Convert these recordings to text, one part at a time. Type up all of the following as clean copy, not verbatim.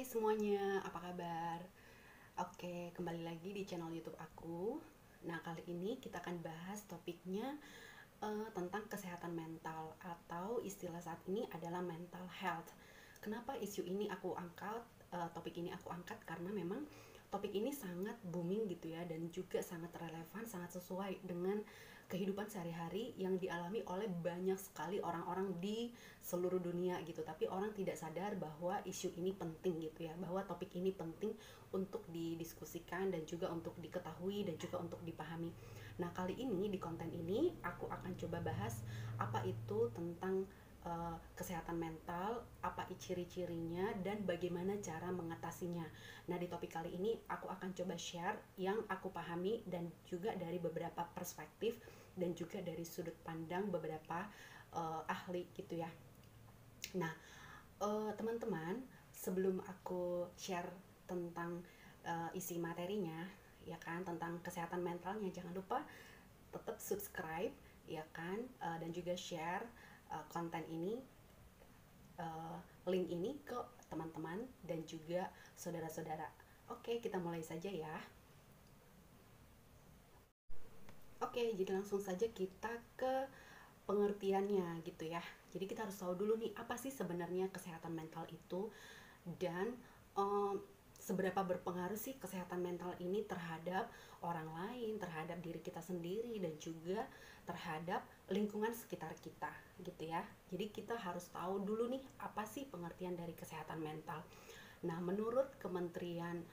Semuanya, apa kabar? Oke, kembali lagi di channel YouTube aku. Nah, kali ini kita akan bahas topiknya tentang kesehatan mental atau istilah saat ini adalah mental health. Kenapa isu ini aku angkat, topik ini aku angkat karena memang topik ini sangat booming gitu ya dan juga sangat relevan, sangat sesuai dengan kehidupan sehari-hari yang dialami oleh banyak sekali orang-orang di seluruh dunia gitu. Tapi orang tidak sadar bahwa isu ini penting gitu ya, bahwa topik ini penting untuk didiskusikan dan juga untuk diketahui dan juga untuk dipahami. Nah, kali ini di konten ini aku akan coba bahas apa itu tentang kesehatan mental, apa ciri-cirinya dan bagaimana cara mengatasinya. Nah, di topik kali ini aku akan coba share yang aku pahami dan juga dari beberapa perspektif dan juga dari sudut pandang beberapa ahli gitu ya. Nah, teman-teman, sebelum aku share tentang isi materinya, ya kan, tentang kesehatan mentalnya, jangan lupa tetap subscribe, ya kan, dan juga share konten ini, uh, link ini ke teman-teman dan juga saudara-saudara. Oke, kita mulai saja ya. Oke, jadi langsung saja kita ke pengertiannya gitu ya. Jadi kita harus tahu dulu nih apa sih sebenarnya kesehatan mental itu dan um, seberapa berpengaruh sih kesehatan mental ini terhadap orang lain, terhadap diri kita sendiri dan juga terhadap lingkungan sekitar kita gitu ya. Jadi kita harus tahu dulu nih apa sih pengertian dari kesehatan mental. Nah, menurut Kementerian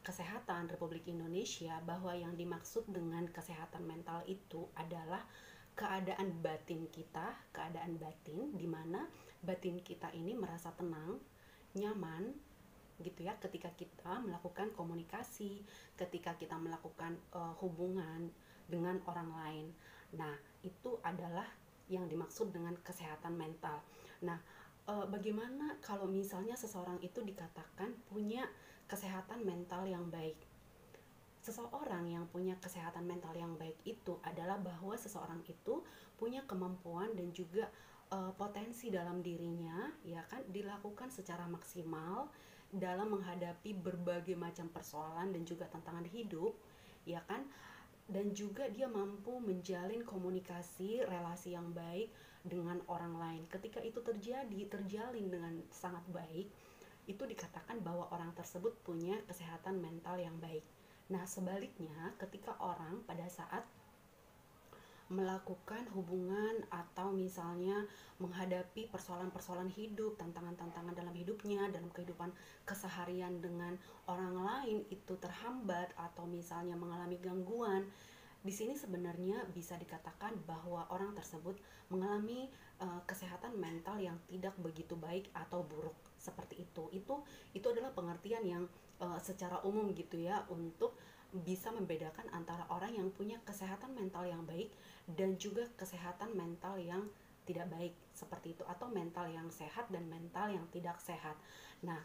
Kesehatan Republik Indonesia bahwa yang dimaksud dengan kesehatan mental itu adalah keadaan batin kita, keadaan batin di mana batin kita ini merasa tenang, nyaman gitu ya ketika kita melakukan komunikasi, ketika kita melakukan hubungan dengan orang lain. Nah, itu adalah yang dimaksud dengan kesehatan mental. Nah, bagaimana kalau misalnya seseorang itu dikatakan punya kesehatan mental yang baik? Seseorang yang punya kesehatan mental yang baik itu adalah bahwa seseorang itu punya kemampuan dan juga potensi dalam dirinya ya kan dilakukan secara maksimal dalam menghadapi berbagai macam persoalan dan juga tantangan hidup ya kan, dan juga dia mampu menjalin komunikasi relasi yang baik dengan orang lain. Ketika itu terjalin dengan sangat baik, itu dikatakan bahwa orang tersebut punya kesehatan mental yang baik. Nah, sebaliknya ketika orang pada saat melakukan hubungan atau misalnya menghadapi persoalan-persoalan hidup, tantangan-tantangan dalam hidupnya, dalam kehidupan keseharian dengan orang lain itu terhambat atau misalnya mengalami gangguan, di sini sebenarnya bisa dikatakan bahwa orang tersebut mengalami kesehatan mental yang tidak begitu baik atau buruk seperti itu. Itu adalah pengertian yang secara umum gitu ya untuk bisa membedakan antara orang yang punya kesehatan mental yang baik dan juga kesehatan mental yang tidak baik seperti itu, atau mental yang sehat dan mental yang tidak sehat. Nah,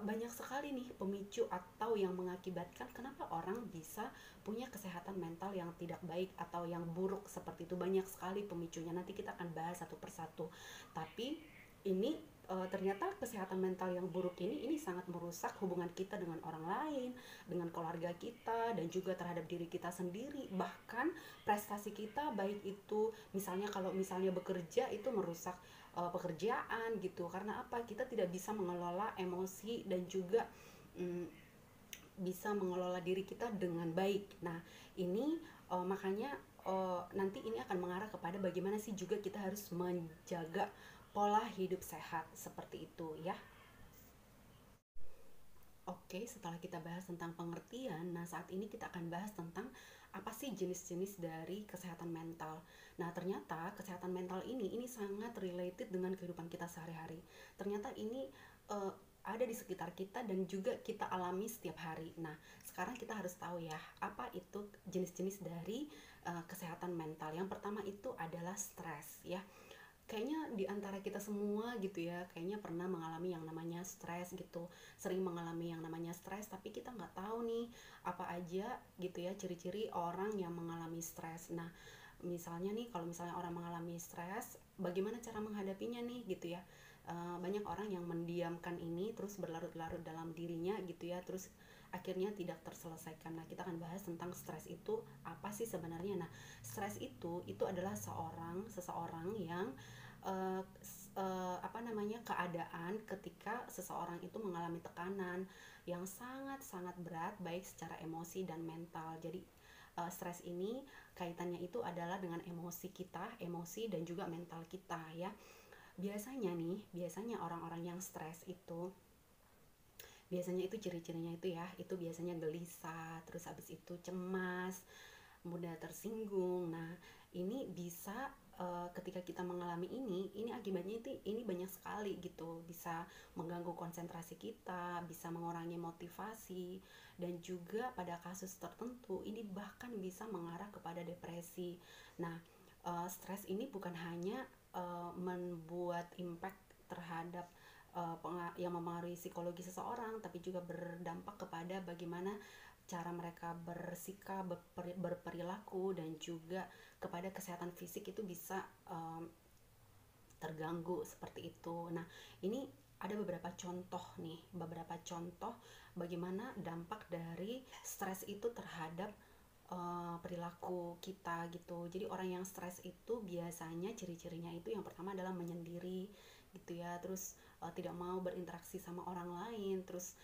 banyak sekali nih pemicu atau yang mengakibatkan kenapa orang bisa punya kesehatan mental yang tidak baik atau yang buruk seperti itu. Banyak sekali pemicunya. Nanti kita akan bahas satu persatu. Tapi ini ternyata kesehatan mental yang buruk ini sangat merusak hubungan kita dengan orang lain, dengan keluarga kita dan juga terhadap diri kita sendiri. Bahkan prestasi kita baik itu misalnya kalau misalnya bekerja itu merusak pekerjaan gitu. Karena apa? Kita tidak bisa mengelola emosi dan juga mm, bisa mengelola diri kita dengan baik. Nah, ini makanya nanti ini akan mengarah kepada bagaimana sih juga kita harus menjaga pola hidup sehat seperti itu ya. Oke, setelah kita bahas tentang pengertian, nah saat ini kita akan bahas tentang apa sih jenis-jenis dari kesehatan mental. Nah, ternyata kesehatan mental ini sangat related dengan kehidupan kita sehari-hari. Ternyata ini uh, ada di sekitar kita dan juga kita alami setiap hari. Nah, sekarang kita harus tahu ya, apa itu jenis-jenis dari kesehatan mental. Yang pertama itu adalah stres ya. Kayaknya di antara kita semua gitu ya, kayaknya pernah mengalami yang namanya stres gitu, sering mengalami yang namanya stres, tapi kita nggak tahu nih apa aja gitu ya ciri-ciri orang yang mengalami stres. Nah, misalnya nih kalau misalnya orang mengalami stres, bagaimana cara menghadapinya nih gitu ya. Banyak orang yang mendiamkan ini terus berlarut-larut dalam dirinya gitu ya, terus akhirnya tidak terselesaikan. Nah, kita akan bahas tentang stres itu apa sih sebenarnya. Nah, stres itu adalah seseorang yang apa namanya, keadaan ketika seseorang itu mengalami tekanan yang sangat-sangat berat baik secara emosi dan mental. Jadi stres ini kaitannya itu adalah dengan emosi dan juga mental kita ya. Biasanya orang-orang yang stres itu biasanya itu ciri-cirinya itu ya, itu biasanya gelisah, terus habis itu cemas, mudah tersinggung. Nah, ini bisa ketika kita mengalami ini akibatnya itu ini banyak sekali gitu, bisa mengganggu konsentrasi kita, bisa mengurangi motivasi, dan juga pada kasus tertentu ini bahkan bisa mengarah kepada depresi. Nah, stres ini bukan hanya membuat impact terhadap yang mempengaruhi psikologi seseorang, tapi juga berdampak kepada bagaimana cara mereka bersikap, berperilaku, dan juga kepada kesehatan fisik itu bisa terganggu seperti itu. Nah, ini ada beberapa contoh bagaimana dampak dari stres itu terhadap perilaku kita gitu. Jadi orang yang stres itu biasanya ciri-cirinya itu yang pertama adalah menyendiri gitu ya, terus tidak mau berinteraksi sama orang lain, terus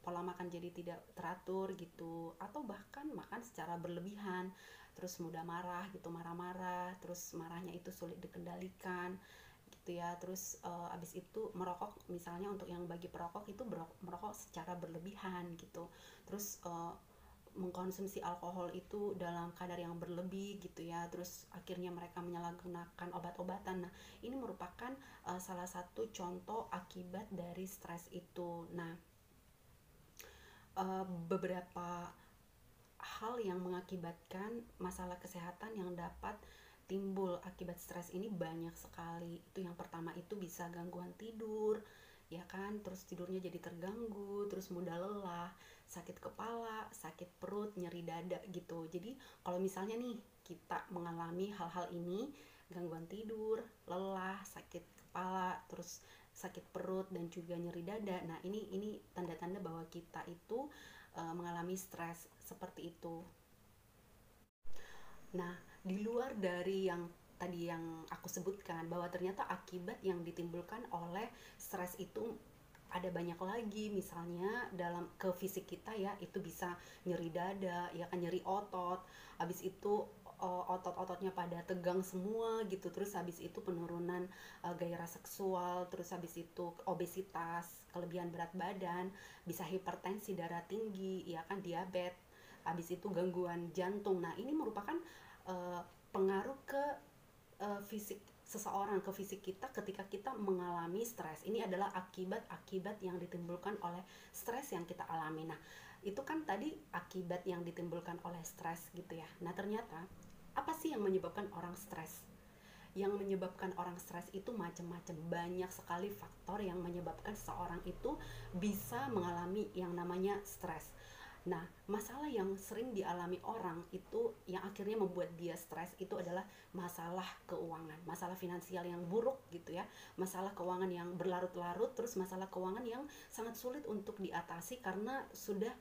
pola makan jadi tidak teratur gitu, atau bahkan makan secara berlebihan, terus mudah marah gitu, marah-marah, terus marahnya itu sulit dikendalikan gitu ya, terus abis itu merokok misalnya, untuk yang bagi perokok itu merokok secara berlebihan gitu, terus mengkonsumsi alkohol itu dalam kadar yang berlebih gitu ya, terus akhirnya mereka menyalahgunakan obat-obatan. Nah, ini merupakan salah satu contoh akibat dari stres itu. Nah, beberapa hal yang mengakibatkan masalah kesehatan yang dapat timbul akibat stres ini banyak sekali. Itu yang pertama itu bisa gangguan tidur, ya kan, terus tidurnya jadi terganggu, terus mudah lelah, sakit kepala, sakit perut, nyeri dada gitu. Jadi kalau misalnya nih kita mengalami hal-hal ini, gangguan tidur, lelah, sakit kepala, terus sakit perut dan juga nyeri dada, nah ini tanda-tanda bahwa kita itu mengalami stres seperti itu. Nah, di luar dari yang tadi yang aku sebutkan, bahwa ternyata akibat yang ditimbulkan oleh stres itu ada banyak lagi, misalnya dalam ke fisik kita ya, itu bisa nyeri dada, ya kan, nyeri otot, habis itu otot-ototnya pada tegang semua gitu, terus habis itu penurunan gairah seksual, terus habis itu obesitas, kelebihan berat badan, bisa hipertensi darah tinggi, ya kan, diabetes, habis itu gangguan jantung. Nah, ini merupakan uh, pengaruh ke fisik seseorang, ke fisik kita ketika kita mengalami stres. Ini adalah akibat-akibat yang ditimbulkan oleh stres yang kita alami. Nah, itu kan tadi akibat yang ditimbulkan oleh stres gitu ya. Nah, ternyata apa sih yang menyebabkan orang stres? Yang menyebabkan orang stres itu macam-macam, banyak sekali faktor yang menyebabkan seseorang itu bisa mengalami yang namanya stres. Nah, masalah yang sering dialami orang itu yang akhirnya membuat dia stres itu adalah masalah keuangan, masalah finansial yang buruk gitu ya, masalah keuangan yang berlarut-larut, terus masalah keuangan yang sangat sulit untuk diatasi karena sudah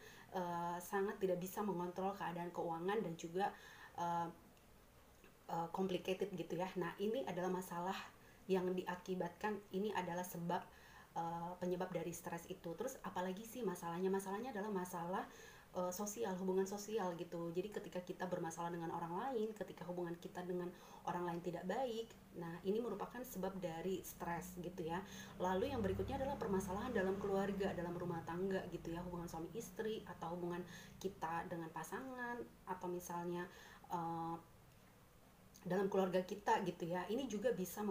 sangat tidak bisa mengontrol keadaan keuangan dan juga uh, complicated gitu ya. Nah, ini adalah masalah yang diakibatkan, ini adalah sebab penyebab dari stres itu. Terus apalagi sih masalahnya? Masalahnya adalah masalah sosial, hubungan sosial gitu. Jadi ketika kita bermasalah dengan orang lain, ketika hubungan kita dengan orang lain tidak baik, nah ini merupakan sebab dari stres gitu ya. Lalu yang berikutnya adalah permasalahan dalam keluarga, dalam rumah tangga gitu ya, hubungan suami istri, atau hubungan kita dengan pasangan, atau misalnya uh, dalam keluarga kita gitu ya. Ini juga bisa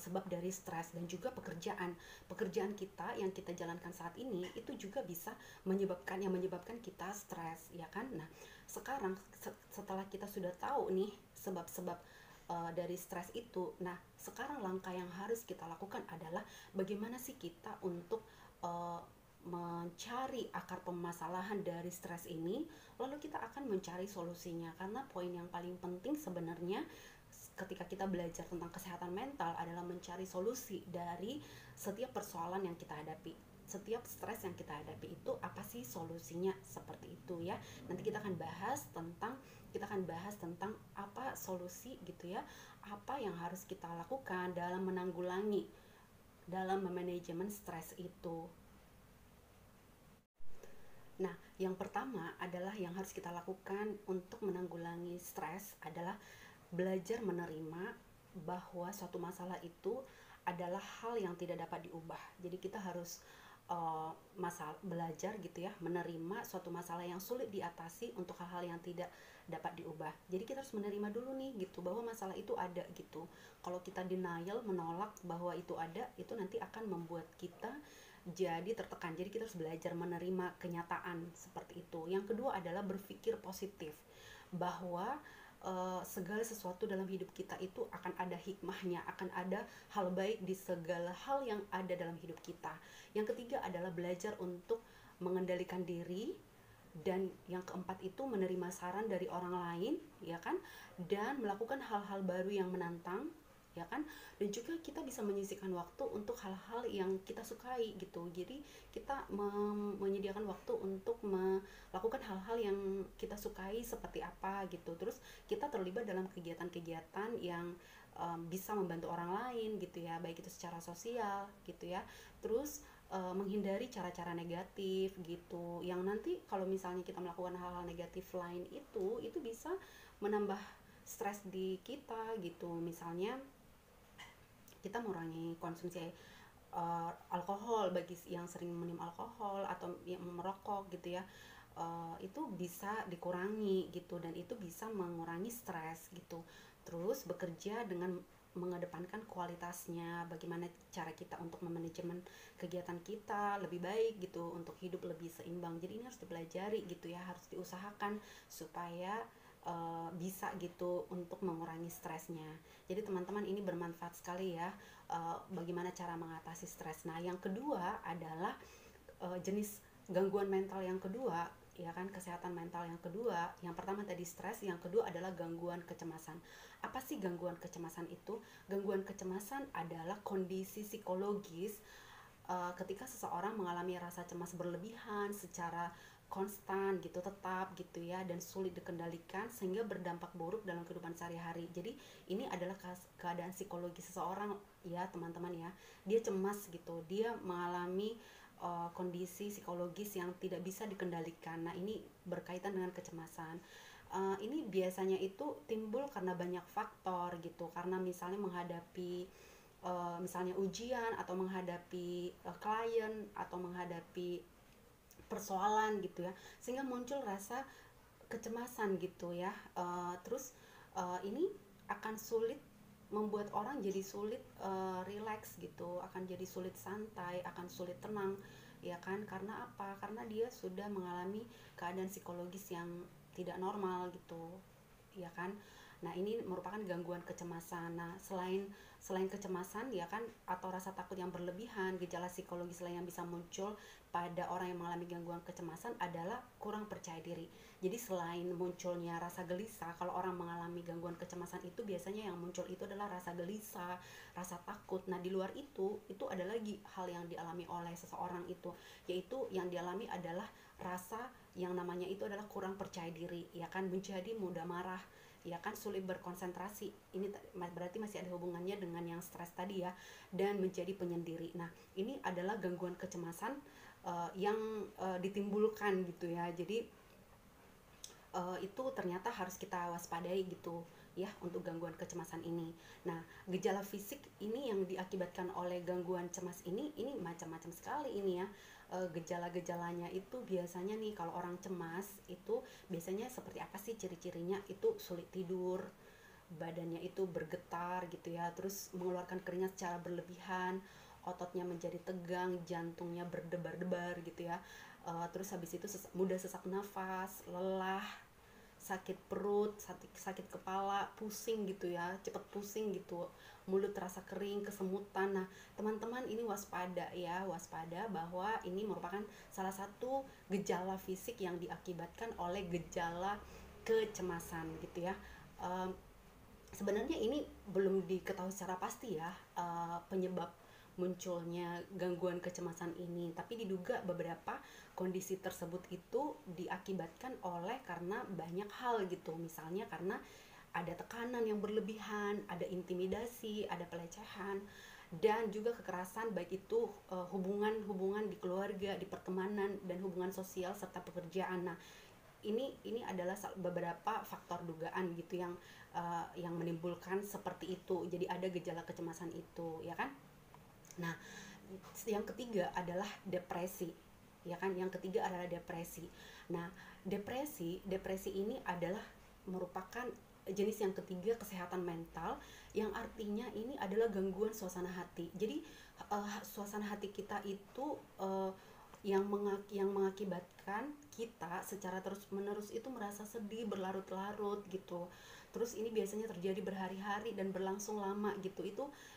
sebab dari stres, dan juga pekerjaan kita yang kita jalankan saat ini itu juga bisa menyebabkan kita stres, ya kan. Nah, sekarang setelah kita sudah tahu nih sebab-sebab dari stres itu, nah sekarang langkah yang harus kita lakukan adalah bagaimana sih kita untuk mencari akar permasalahan dari stres ini, lalu kita akan mencari solusinya. Karena poin yang paling penting sebenarnya ketika kita belajar tentang kesehatan mental adalah mencari solusi dari setiap persoalan yang kita hadapi, setiap stres yang kita hadapi itu apa sih solusinya, seperti itu ya. Nanti kita akan bahas tentang apa solusi gitu ya, apa yang harus kita lakukan dalam menanggulangi, dalam memanajemen stres itu. Nah, yang pertama adalah yang harus kita lakukan untuk menanggulangi stres adalah belajar menerima bahwa suatu masalah itu adalah hal yang tidak dapat diubah. Jadi kita harus belajar gitu ya, menerima suatu masalah yang sulit diatasi untuk hal-hal yang tidak dapat diubah. Jadi kita harus menerima dulu nih gitu bahwa masalah itu ada gitu. Kalau kita denial, menolak bahwa itu ada, itu nanti akan membuat kita jadi tertekan. Jadi kita harus belajar menerima kenyataan seperti itu. Yang kedua adalah berpikir positif, bahwa segala sesuatu dalam hidup kita itu akan ada hikmahnya, akan ada hal baik di segala hal yang ada dalam hidup kita. Yang ketiga adalah belajar untuk mengendalikan diri, dan yang keempat itu menerima saran dari orang lain, ya kan, dan melakukan hal-hal baru yang menantang, ya kan, dan juga kita bisa menyisihkan waktu untuk hal-hal yang kita sukai gitu. Jadi kita menyediakan waktu untuk melakukan hal-hal yang kita sukai seperti apa gitu. Terus kita terlibat dalam kegiatan-kegiatan yang bisa membantu orang lain gitu ya, baik itu secara sosial gitu ya. Terus menghindari cara-cara negatif gitu, yang nanti kalau misalnya kita melakukan hal-hal negatif lain itu bisa menambah stres di kita gitu. Misalnya kita mengurangi konsumsi alkohol, bagi yang sering minum alkohol atau yang merokok gitu ya, itu bisa dikurangi gitu, dan itu bisa mengurangi stres gitu. Terus bekerja dengan mengedepankan kualitasnya, bagaimana cara kita untuk memanajemen kegiatan kita lebih baik gitu, untuk hidup lebih seimbang. Jadi ini harus dipelajari gitu ya, harus diusahakan supaya bisa gitu untuk mengurangi stresnya. Jadi teman-teman, ini bermanfaat sekali ya, bagaimana cara mengatasi stres. Nah, yang kedua adalah jenis gangguan mental yang kedua, ya kan, kesehatan mental yang kedua. Yang pertama tadi stres, yang kedua adalah gangguan kecemasan. Apa sih gangguan kecemasan itu? Gangguan kecemasan adalah kondisi psikologis ketika seseorang mengalami rasa cemas berlebihan secara konstan gitu, tetap gitu ya, dan sulit dikendalikan sehingga berdampak buruk dalam kehidupan sehari-hari. Jadi ini adalah keadaan psikologi seseorang ya teman-teman ya. Dia cemas gitu, dia mengalami kondisi psikologis yang tidak bisa dikendalikan. Nah, ini berkaitan dengan kecemasan. Ini biasanya itu timbul karena banyak faktor gitu, karena misalnya menghadapi misalnya ujian, atau menghadapi klien, atau menghadapi persoalan gitu ya, sehingga muncul rasa kecemasan gitu ya. Terus ini akan sulit, membuat orang jadi sulit relax gitu, akan jadi sulit santai, akan sulit tenang, ya kan, karena apa? Karena dia sudah mengalami keadaan psikologis yang tidak normal gitu, ya kan. Nah, ini merupakan gangguan kecemasan. Nah, selain kecemasan ya kan, atau rasa takut yang berlebihan, gejala psikologis lain yang bisa muncul pada orang yang mengalami gangguan kecemasan adalah kurang percaya diri. Jadi selain munculnya rasa gelisah, kalau orang mengalami gangguan kecemasan itu biasanya yang muncul itu adalah rasa gelisah, rasa takut. Nah, di luar itu ada lagi hal yang dialami oleh seseorang itu, yaitu yang dialami adalah rasa yang namanya itu adalah kurang percaya diri, ya kan, menjadi mudah marah, ya kan, sulit berkonsentrasi. Ini berarti masih ada hubungannya dengan yang stres tadi ya, dan menjadi penyendiri. Nah, ini adalah gangguan kecemasan yang ditimbulkan gitu ya. Jadi itu ternyata harus kita waspadai gitu ya untuk gangguan kecemasan ini. Nah, gejala fisik ini yang diakibatkan oleh gangguan cemas ini macam-macam sekali ini ya. Gejala-gejalanya itu biasanya nih, kalau orang cemas itu biasanya seperti apa sih ciri-cirinya? Itu sulit tidur, badannya itu bergetar gitu ya, terus mengeluarkan keringat secara berlebihan, ototnya menjadi tegang, jantungnya berdebar-debar gitu ya. Terus habis itu mudah sesak nafas, lelah, sakit perut, sakit kepala, pusing gitu ya, cepet pusing gitu, mulut terasa kering, kesemutan. Nah, teman-teman, ini waspada ya, waspada bahwa ini merupakan salah satu gejala fisik yang diakibatkan oleh gejala kecemasan gitu ya. Sebenarnya ini belum diketahui secara pasti ya, penyebab munculnya gangguan kecemasan ini, tapi diduga beberapa kondisi tersebut itu diakibatkan oleh karena banyak hal gitu. Misalnya karena ada tekanan yang berlebihan, ada intimidasi, ada pelecehan, dan juga kekerasan, baik itu hubungan-hubungan di keluarga, di pertemanan, dan hubungan sosial serta pekerjaan. Nah, ini adalah beberapa faktor dugaan gitu yang menimbulkan seperti itu. Jadi ada gejala kecemasan itu, ya kan? Nah, yang ketiga adalah depresi, ya kan? Yang ketiga adalah depresi. Nah, depresi ini adalah merupakan jenis yang ketiga kesehatan mental, yang artinya ini adalah gangguan suasana hati. Jadi suasana hati kita itu yang mengakibatkan kita secara terus-menerus itu merasa sedih berlarut-larut gitu. Terus ini biasanya terjadi berhari-hari dan berlangsung lama gitu.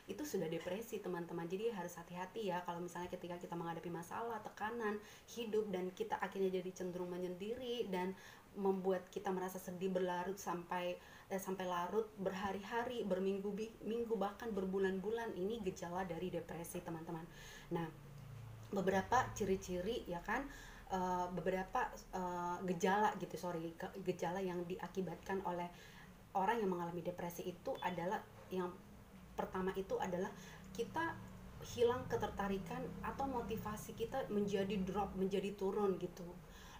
Itu sudah depresi, teman-teman. Jadi harus hati-hati ya kalau misalnya ketika kita menghadapi masalah, tekanan hidup, dan kita akhirnya jadi cenderung menyendiri dan membuat kita merasa sedih berlarut sampai larut berhari-hari, berminggu-minggu, bahkan berbulan-bulan. Ini gejala dari depresi, teman-teman. Nah, beberapa ciri-ciri ya kan, beberapa gejala yang diakibatkan oleh orang yang mengalami depresi itu adalah, yang pertama itu adalah kita hilang ketertarikan atau motivasi kita menjadi drop, menjadi turun gitu.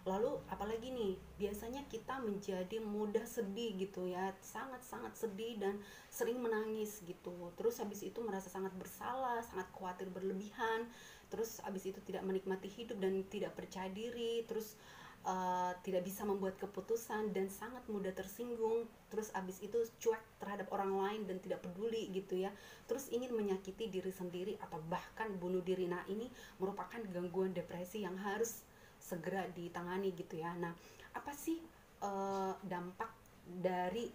Lalu apalagi nih, biasanya kita menjadi mudah sedih gitu ya, sangat-sangat sedih dan sering menangis gitu. Terus habis itu merasa sangat bersalah, sangat khawatir berlebihan. Terus habis itu tidak menikmati hidup dan tidak percaya diri. Terus tidak bisa membuat keputusan dan sangat mudah tersinggung. Terus abis itu cuek terhadap orang lain dan tidak peduli gitu ya. Terus ingin menyakiti diri sendiri atau bahkan bunuh diri. Nah, ini merupakan gangguan depresi yang harus segera ditangani gitu ya. Nah, apa sih dampak dari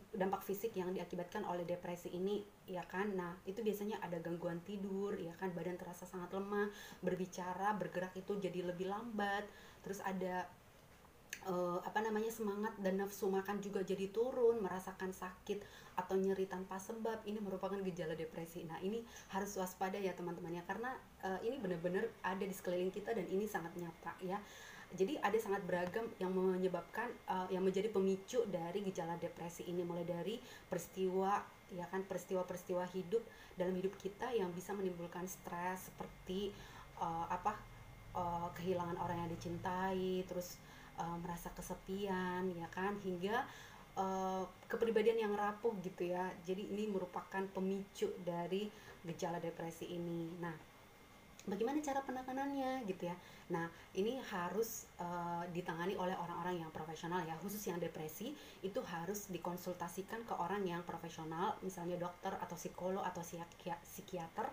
dampak fisik yang diakibatkan oleh depresi ini, ya kan? Nah, itu biasanya ada gangguan tidur, ya kan? Badan terasa sangat lemah, berbicara, bergerak itu jadi lebih lambat. Terus ada semangat dan nafsu makan juga jadi turun, merasakan sakit atau nyeri tanpa sebab. Ini merupakan gejala depresi. Nah, ini harus waspada ya teman-teman ya, karena ini benar-benar ada di sekeliling kita dan ini sangat nyata ya. Jadi ada sangat beragam yang menyebabkan yang menjadi pemicu dari gejala depresi ini, mulai dari peristiwa, ya kan, peristiwa-peristiwa hidup dalam hidup kita yang bisa menimbulkan stres seperti kehilangan orang yang dicintai, terus merasa kesepian, ya kan, hingga kepribadian yang rapuh gitu ya. Jadi ini merupakan pemicu dari gejala depresi ini. Nah, bagaimana cara penanganannya gitu ya. Nah, ini harus ditangani oleh orang-orang yang profesional ya. Khusus yang depresi itu harus dikonsultasikan ke orang yang profesional, misalnya dokter atau psikolog atau psikiater,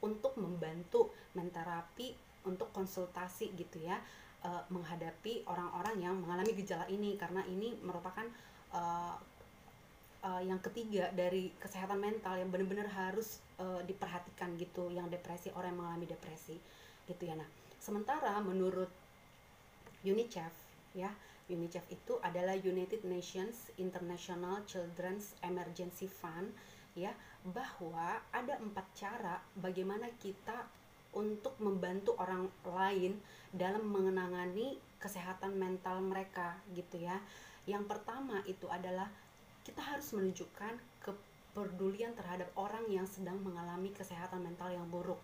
untuk membantu menterapi, untuk konsultasi gitu ya, menghadapi orang-orang yang mengalami gejala ini, karena ini merupakan uh, yang ketiga dari kesehatan mental yang benar-benar harus diperhatikan gitu, yang depresi, orang yang mengalami depresi gitu ya. Nah, sementara menurut UNICEF ya, UNICEF itu adalah United Nations International Children's Emergency Fund ya, bahwa ada 4 cara bagaimana kita untuk membantu orang lain dalam mengenangani kesehatan mental mereka gitu ya. Yang pertama itu adalah kita harus menunjukkan kepedulian terhadap orang yang sedang mengalami kesehatan mental yang buruk.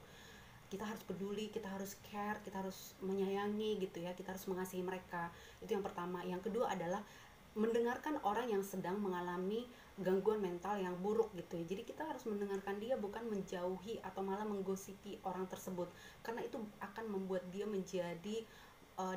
Kita harus peduli, kita harus care, kita harus menyayangi gitu ya, kita harus mengasihi mereka. Itu yang pertama. Yang kedua adalah mendengarkan orang yang sedang mengalami gangguan mental yang buruk gitu ya. Jadi kita harus mendengarkan dia, bukan menjauhi atau malah menggosipi orang tersebut, karena itu akan membuat dia menjadi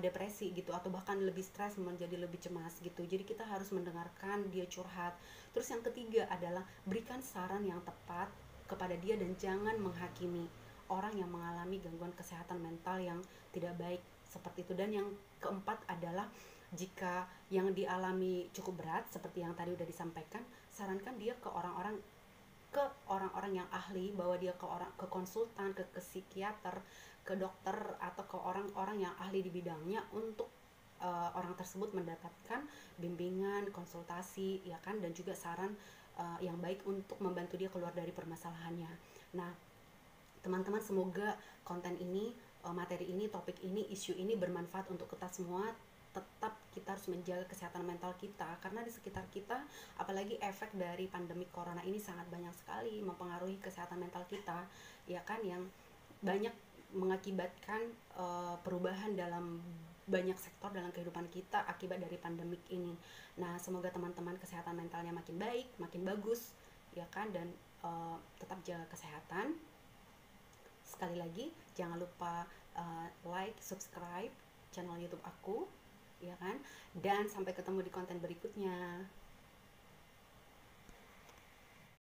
depresi gitu, atau bahkan lebih stres, menjadi lebih cemas gitu. Jadi kita harus mendengarkan dia curhat. Terus yang ketiga adalah berikan saran yang tepat kepada dia dan jangan menghakimi orang yang mengalami gangguan kesehatan mental yang tidak baik seperti itu. Dan yang keempat adalah jika yang dialami cukup berat seperti yang tadi udah disampaikan, sarankan dia ke orang-orang yang ahli, bawa dia ke konsultan, ke psikiater, ke dokter, atau ke orang-orang yang ahli di bidangnya untuk orang tersebut mendapatkan bimbingan, konsultasi, ya kan, dan juga saran yang baik untuk membantu dia keluar dari permasalahannya. Nah, teman-teman, semoga konten ini, materi ini, topik ini, isu ini bermanfaat untuk kita semua. Tetap kita harus menjaga kesehatan mental kita, karena di sekitar kita, apalagi efek dari pandemi corona ini sangat banyak sekali mempengaruhi kesehatan mental kita, ya kan, yang banyak mengakibatkan perubahan dalam banyak sektor dalam kehidupan kita akibat dari pandemik ini. Nah, semoga teman-teman kesehatan mentalnya makin baik, makin bagus, ya kan, dan tetap jaga kesehatan. Sekali lagi, jangan lupa like, subscribe channel YouTube aku, ya kan, dan sampai ketemu di konten berikutnya.